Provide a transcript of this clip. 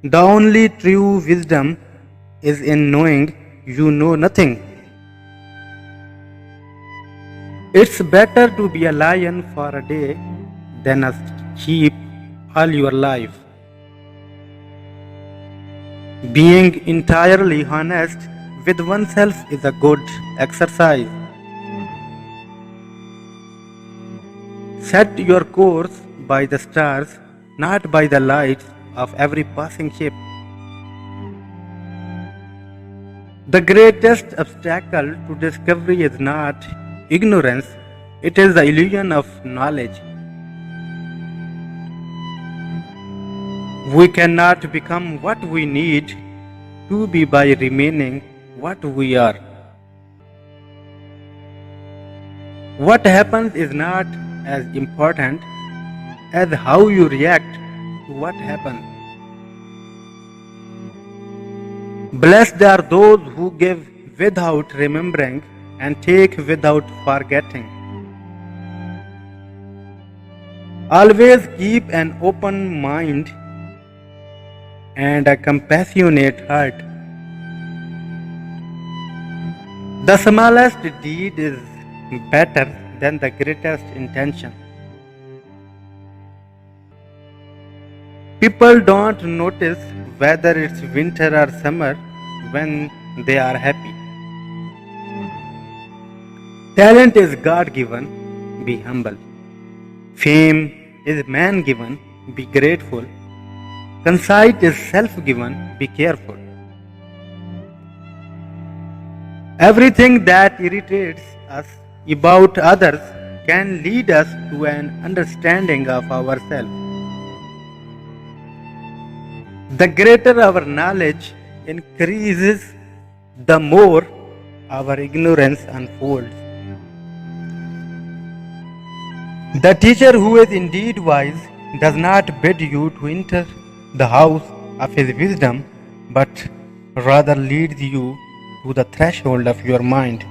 The only true wisdom is in knowing you know nothing. It's better to be a lion for a day than a sheep all your life. Being entirely honest with oneself is a good exercise. Set your course by the stars, not by the lights of every passing ship. The greatest obstacle to discovery is not ignorance, it is the illusion of knowledge. We cannot become what we need to be by remaining what we are. What happens is not as important as how you react to what happens. Blessed are those who give without remembering and take without forgetting. Always keep an open mind and a compassionate heart. The smallest deed is better than the greatest intention. People don't notice whether it's winter or summer when they are happy. Talent is God given, be humble. Fame is man given, be grateful. Conceit is self given, be careful. Everything that irritates us about others can lead us to an understanding of ourselves. The greater our knowledge increases, the more our ignorance unfolds. The teacher who is indeed wise does not bid you to enter the house of his wisdom, but rather leads you to the threshold of your mind.